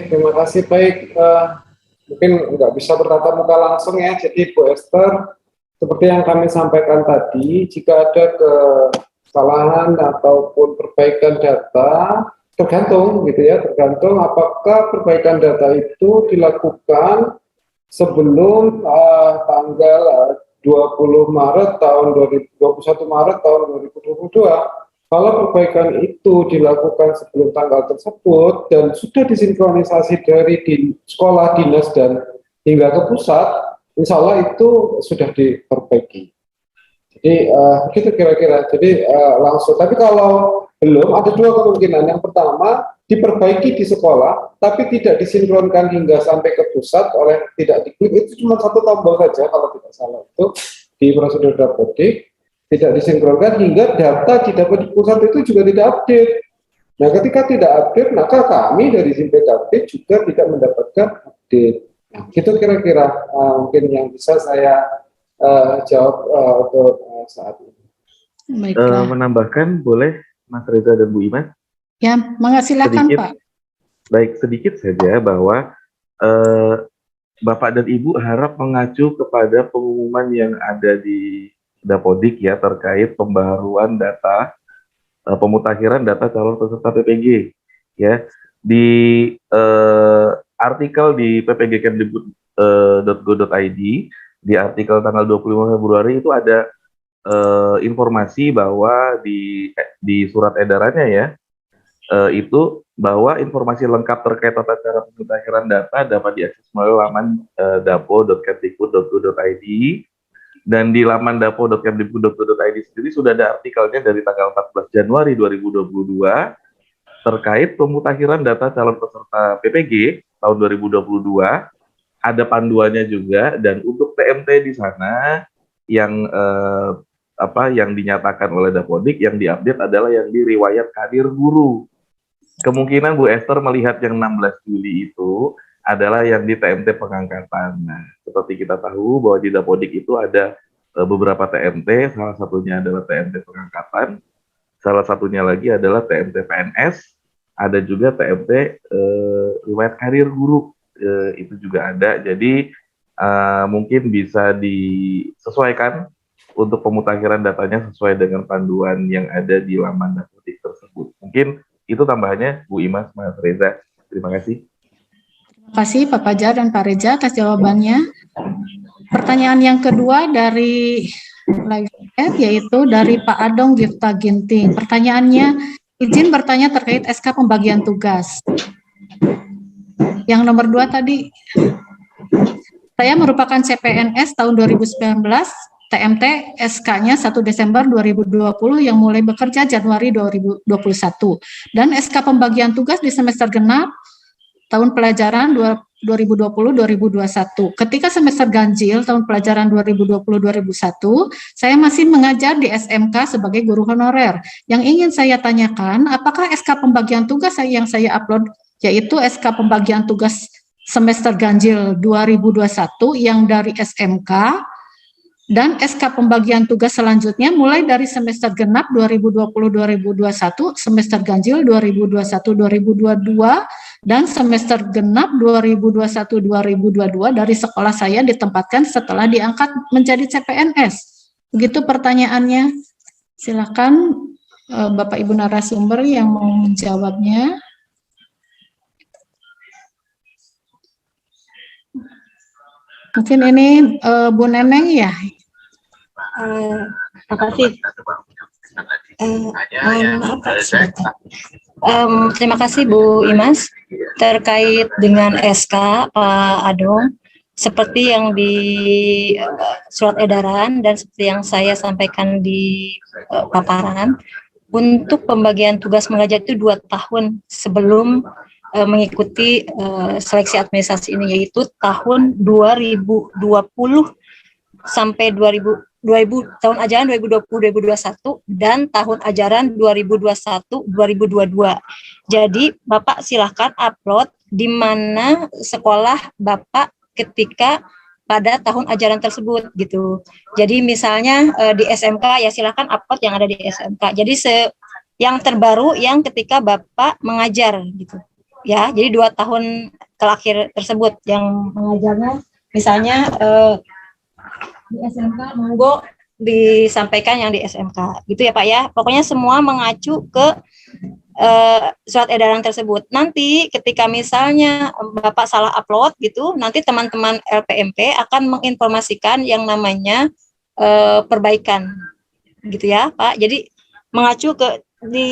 Terima kasih. Baik, mungkin nggak bisa bertatap muka langsung ya. Jadi Bu Esther, seperti yang kami sampaikan tadi, jika ada kesalahan ataupun perbaikan data, tergantung gitu ya, tergantung apakah perbaikan data itu dilakukan sebelum tanggal 20 Maret tahun 2021 Maret tahun 2022. Kalau perbaikan itu dilakukan sebelum tanggal tersebut dan sudah disinkronisasi dari sekolah dinas dan hingga ke pusat, insya Allah itu sudah diperbaiki. Jadi gitu kira-kira. Jadi langsung. Tapi kalau belum, ada dua kemungkinan. Yang pertama, diperbaiki di sekolah, tapi tidak disinkronkan hingga sampai ke pusat oleh tidak diklik. Itu cuma satu tombol saja kalau tidak salah itu di prosedur dapodik. Tidak disinkronkan hingga data di dapodik pusat itu juga tidak update. Nah, ketika tidak update, maka kami dari SIMPKB juga tidak mendapatkan update. Nah, itu kira-kira mungkin yang bisa saya jawab untuk saat ini. Menambahkan boleh Mas Reza dan Bu Imas? Ya, silakan sedikit, Pak. Baik, sedikit saja bahwa Bapak dan Ibu harap mengacu kepada pengumuman yang ada di Dapodik ya terkait pembaharuan data pemutakhiran data calon peserta PPG ya di artikel di ppgkemdikbud.go.id di artikel tanggal 25 Februari itu ada informasi bahwa di surat edarannya ya itu bahwa informasi lengkap terkait tata cara pemutakhiran data dapat diakses melalui laman dapo.kemdikbud.go.id. Dan di laman dapo.kemdikbud.go.id sendiri sudah ada artikelnya dari tanggal 14 Januari 2022 terkait pemutakhiran data calon peserta PPG tahun 2022. Ada panduannya juga, dan untuk TMT di sana yang yang dinyatakan oleh Dapodik yang diupdate adalah yang di riwayat karir guru. Kemungkinan Bu Esther melihat yang 16 Juli itu adalah yang di TMT pengangkatan. Nah, seperti kita tahu bahwa di Dapodik itu ada beberapa TMT, salah satunya adalah TMT pengangkatan, salah satunya lagi adalah TMT PNS, ada juga TMT riwayat karir guru, itu juga ada. Jadi mungkin bisa disesuaikan untuk pemutakhiran datanya sesuai dengan panduan yang ada di laman Dapodik tersebut. Mungkin itu tambahannya Bu Imas, Mas Reza. Terima kasih. Terima kasih Pak Fajar dan Pak Reza atas jawabannya. Pertanyaan yang kedua dari live chat yaitu dari Pak Adong Gifta Ginting. Pertanyaannya, izin bertanya terkait SK pembagian tugas. Yang nomor 2 tadi, saya merupakan CPNS tahun 2019, TMT SK-nya 1 Desember 2020 yang mulai bekerja Januari 2021. Dan SK pembagian tugas di semester genap tahun pelajaran 2020-2021. Ketika semester ganjil tahun pelajaran 2020-2021, saya masih mengajar di SMK sebagai guru honorer. Yang ingin saya tanyakan, apakah SK pembagian tugas yang saya upload, yaitu SK pembagian tugas semester ganjil 2021 yang dari SMK, dan SK pembagian tugas selanjutnya mulai dari semester genap 2020-2021, semester ganjil 2021-2022, dan semester genap 2021-2022 dari sekolah saya ditempatkan setelah diangkat menjadi CPNS. Begitu pertanyaannya. Silakan Bapak Ibu narasumber yang mau menjawabnya. Mungkin ini Bu Neneng ya? Terima kasih. Terima kasih Bu Imas. Terkait dengan SK Pak Adong, seperti yang di surat edaran dan seperti yang saya sampaikan di paparan, untuk pembagian tugas mengajar itu 2 tahun sebelum mengikuti seleksi administrasi ini, yaitu tahun 2020 sampai 2000 tahun ajaran 2020-2021 dan tahun ajaran 2021-2022. Jadi Bapak silahkan upload di mana sekolah Bapak ketika pada tahun ajaran tersebut gitu. Jadi misalnya di SMK ya silahkan upload yang ada di SMK. Jadi yang terbaru yang ketika Bapak mengajar gitu. ya. Jadi 2 tahun terakhir tersebut yang mengajarnya, misalnya di SMK, monggo disampaikan yang di SMK, gitu ya Pak ya. Pokoknya semua mengacu ke surat edaran tersebut. Nanti ketika misalnya Bapak salah upload gitu, nanti teman-teman LPMP akan menginformasikan yang namanya perbaikan, gitu ya Pak. Jadi mengacu ke di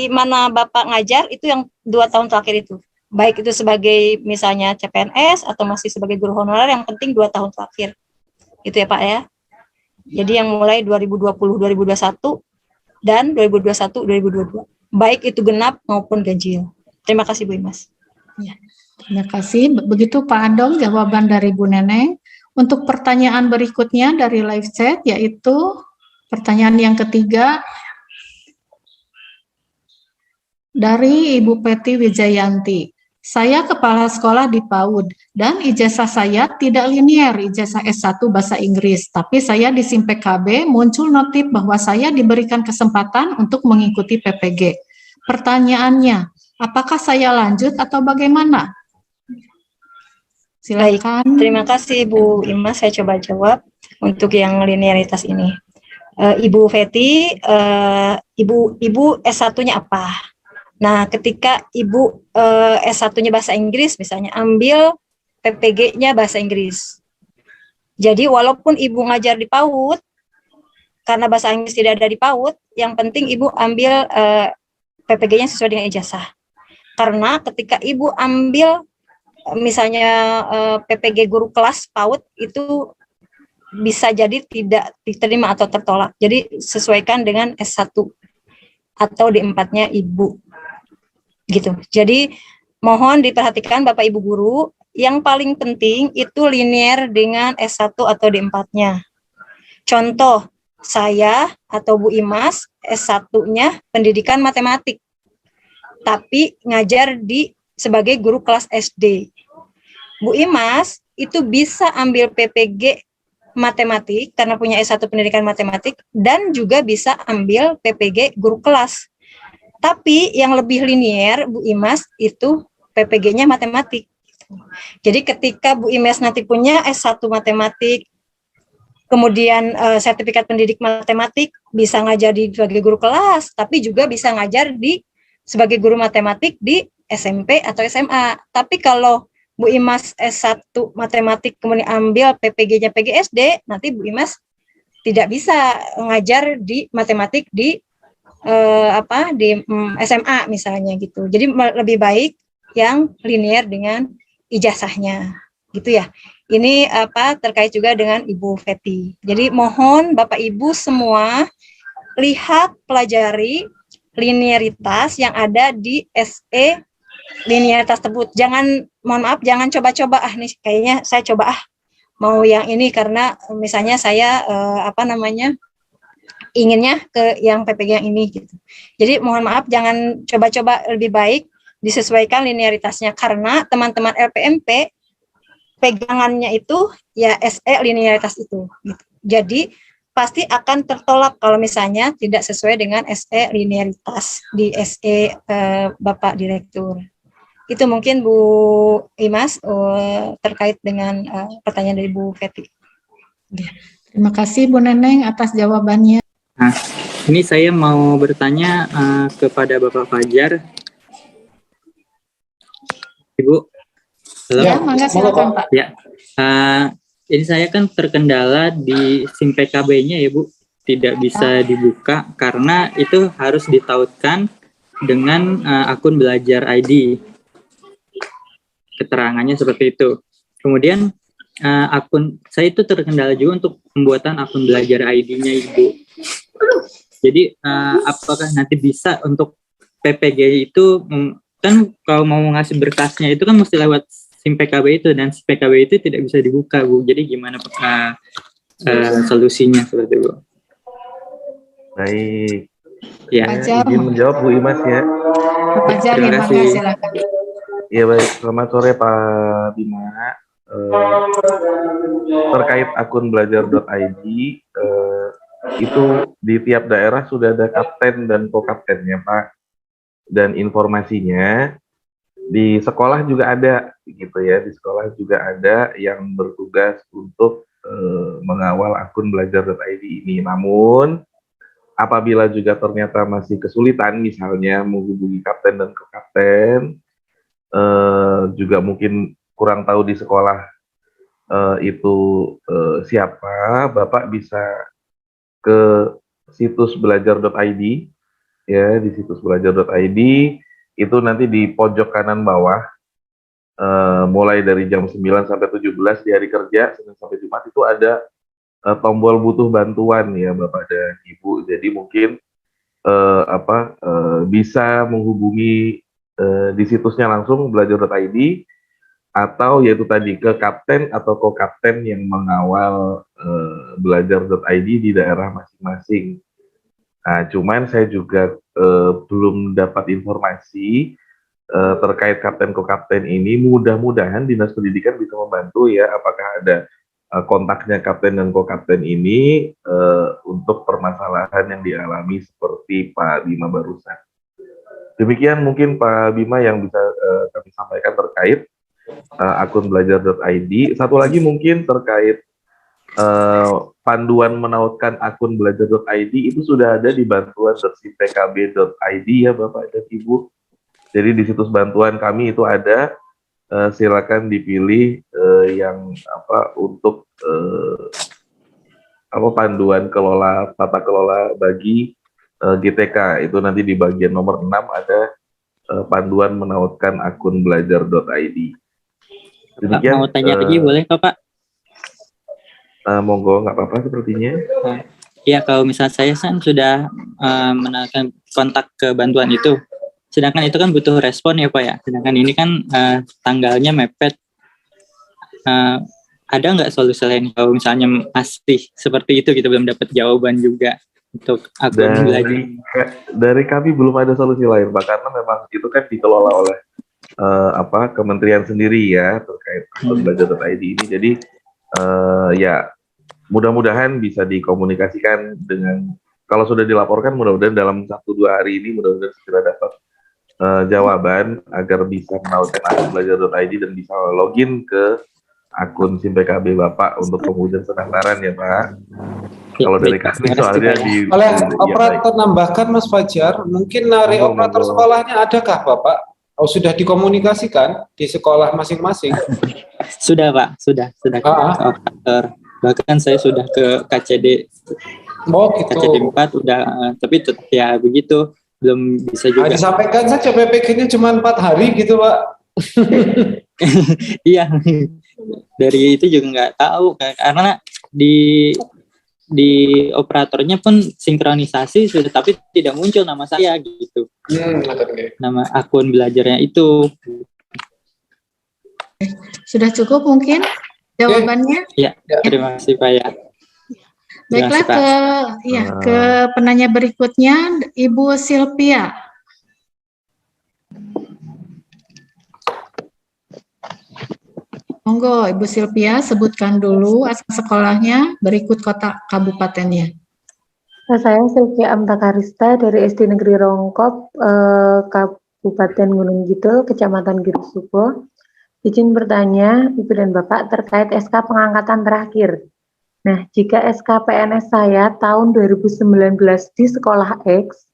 mana Bapak ngajar itu yang 2 tahun terakhir itu. Baik itu sebagai misalnya CPNS atau masih sebagai guru honorer, yang penting 2 tahun terakhir. Gitu ya Pak ya. Jadi yang mulai 2020, 2021 dan 2021, 2022. Baik itu genap maupun ganjil. Terima kasih Bu Imas. Ya, terima kasih. Begitu Pak Adong jawaban dari Bu Neneng. Untuk pertanyaan berikutnya dari live chat, yaitu pertanyaan yang ketiga dari Ibu Peti Wijayanti. Saya kepala sekolah di PAUD dan ijazah saya tidak linear, ijazah S1 bahasa Inggris. Tapi saya di SIM PKB muncul notif bahwa saya diberikan kesempatan untuk mengikuti PPG. Pertanyaannya, apakah saya lanjut atau bagaimana? Silakan. Baik, terima kasih Bu Imas. Saya coba jawab untuk yang linearitas ini. Ibu Feti, ibu S1-nya apa? Nah, ketika Ibu S1-nya bahasa Inggris, misalnya ambil PPG-nya bahasa Inggris. Jadi walaupun Ibu ngajar di PAUD, karena bahasa Inggris tidak ada di PAUD, yang penting Ibu ambil PPG-nya sesuai dengan ijazah. Karena ketika Ibu ambil misalnya PPG guru kelas PAUD, itu bisa jadi tidak diterima atau tertolak. Jadi sesuaikan dengan S1 atau D4-nya Ibu. Gitu. Jadi mohon diperhatikan Bapak Ibu guru, yang paling penting itu linear dengan S1 atau D4-nya. Contoh, saya atau Bu Imas S1-nya pendidikan matematik, tapi ngajar sebagai guru kelas SD. Bu Imas itu bisa ambil PPG matematik karena punya S1 pendidikan matematik, dan juga bisa ambil PPG guru kelas. Tapi yang lebih linear Bu Imas itu PPG-nya matematik. Jadi ketika Bu Imas nanti punya S1 matematik, kemudian sertifikat pendidik matematik, bisa ngajar sebagai guru kelas, tapi juga bisa ngajar sebagai guru matematik di SMP atau SMA. Tapi kalau Bu Imas S1 matematik kemudian ambil PPG-nya PGSD, nanti Bu Imas tidak bisa ngajar di matematik di SMA misalnya gitu. Jadi lebih baik yang linear dengan ijazahnya, gitu ya. Ini terkait juga dengan Ibu Feti. Jadi mohon Bapak Ibu semua lihat, pelajari linearitas yang ada di SE linearitas tersebut. Jangan, mohon maaf, jangan coba-coba nih kayaknya saya coba mau yang ini karena misalnya saya inginnya ke yang PPG yang ini gitu. Jadi mohon maaf, jangan coba-coba, lebih baik disesuaikan linearitasnya, karena teman-teman LPMP pegangannya itu ya SE linearitas itu gitu. Jadi pasti akan tertolak kalau misalnya tidak sesuai dengan SE linearitas di SE Bapak Direktur. Itu mungkin Bu Imas terkait dengan pertanyaan dari Bu Feti. Terima kasih Bu Neneng atas jawabannya. Nah, ini saya mau bertanya kepada Bapak Fajar. Ibu, halo? Ya, mangga silakan Pak. Ya, ini saya kan terkendala di SIM PKB-nya ya Bu, tidak bisa dibuka karena itu harus ditautkan dengan akun belajar ID. Keterangannya seperti itu. Kemudian akun saya itu terkendala juga untuk pembuatan akun belajar ID-nya Ibu. Jadi apakah nanti bisa untuk PPG itu, kan kalau mau ngasih berkasnya itu kan mesti lewat SIM PKB itu, dan SIM PKB itu tidak bisa dibuka Bu. Jadi gimana solusinya seperti itu? Baik. Ya. Izin menjawab Bu Imas ya. Pak Fajar, Terima kasih. silakan. Ya baik, selamat sore Pak Bima. Terkait akun belajar.id, itu di tiap daerah sudah ada kapten dan kokaptennya Pak. Dan informasinya di sekolah juga ada gitu ya, di sekolah juga ada yang bertugas untuk mengawal akun belajar.id ini. Namun apabila juga ternyata masih kesulitan misalnya menghubungi kapten dan kokapten, juga mungkin kurang tahu di sekolah itu siapa, Bapak bisa ke situs belajar.id ya, di situs belajar.id itu nanti di pojok kanan bawah, mulai dari jam 9 sampai 17 di hari kerja Senin sampai Jumat itu ada tombol butuh bantuan ya Bapak dan Ibu. Jadi mungkin bisa menghubungi di situsnya langsung belajar.id, atau yaitu tadi ke kapten atau ko-kapten yang mengawal belajar.id di daerah masing-masing. Nah, cuman saya juga belum dapat informasi terkait kapten ko-kapten ini. Mudah-mudahan Dinas Pendidikan bisa membantu ya, apakah ada kontaknya kapten dan ko-kapten ini untuk permasalahan yang dialami seperti Pak Bima barusan. Demikian mungkin Pak Bima yang bisa kami sampaikan terkait akun belajar.id. Satu lagi mungkin terkait panduan menautkan akun belajar.id itu sudah ada di bantuan.simpkb.id ya Bapak dan Ibu. Jadi di situs bantuan kami itu ada, silakan dipilih yang untuk panduan tata kelola bagi GTK. Itu nanti di bagian nomor 6 ada panduan menautkan akun belajar.id. Pak, mau tanya lagi boleh Pak? Monggo, nggak apa-apa sepertinya. Ya, kalau misalnya saya kan sudah menaikkan kontak ke bantuan itu, sedangkan itu kan butuh respon ya Pak ya, sedangkan ini kan tanggalnya mepet. Ada nggak solusi lain kalau misalnya masih seperti itu, kita belum dapat jawaban juga untuk akun belajar? Dari kami belum ada solusi lain Pak, karena memang itu kan dikelola oleh kementerian sendiri ya terkait akun belajar.id ini. Jadi ya mudah-mudahan bisa dikomunikasikan dengan, kalau sudah dilaporkan mudah-mudahan dalam 1-2 hari ini mudah-mudahan segera dapat jawaban agar bisa menautkan akun belajar.id dan bisa login ke akun SIMPKB Bapak untuk kemudian pendaftaran ya Pak. Kalau dari kami soalnya oleh operator nambahkan Mas Fajar, mungkin dari operator sekolahnya adakah Bapak? Oh, sudah dikomunikasikan di sekolah masing-masing? Sudah Pak, sudah ke operator. Bahkan saya sudah ke KCD. Oh gitu. KCD 4 udah, tapi tetap ya begitu, belum bisa juga. Disampaikan saja PPG-nya cuma 4 hari gitu Pak. Iya, dari itu juga nggak tahu karena di operatornya pun sinkronisasi sudah, tapi tidak muncul nama saya gitu. Nama akun belajarnya itu. Sudah cukup mungkin jawabannya? Ya, terima kasih Pak ya. Baiklah, ke penanya berikutnya, Ibu Silvia. Monggo Ibu Silvia, sebutkan dulu asal sekolahnya, berikut kota kabupatennya. Saya Silvia Amtakarista dari SD Negeri Rongkop, Kabupaten Gunung Kidul, Kecamatan Girisubo. Izin bertanya, Ibu dan Bapak, terkait SK pengangkatan terakhir. Nah, jika SK PNS saya tahun 2019 di sekolah X,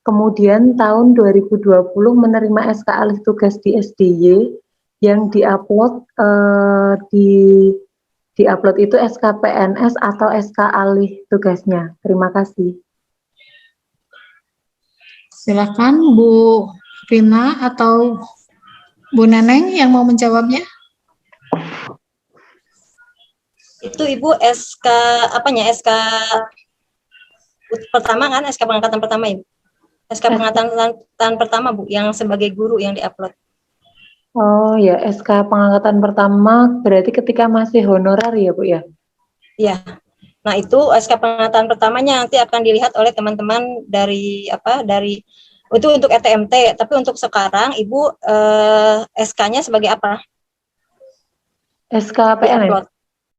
kemudian tahun 2020 menerima SK alih tugas di SDY, yang diupload diupload itu SK PNS atau SK alih tugasnya. Terima kasih. Silakan Bu Rina atau Bu Neneng yang mau menjawabnya. Itu Ibu SK SK pertama kan, SK pengangkatan pertama Ibu. SK pengangkatan pertama Bu, yang sebagai guru yang diupload. Oh ya, SK pengangkatan pertama berarti ketika masih honorer ya Bu ya? Iya. Nah itu SK pengangkatan pertamanya nanti akan dilihat oleh teman-teman dari itu untuk ETMT, tapi untuk sekarang Ibu SK-nya sebagai apa? SK PNS.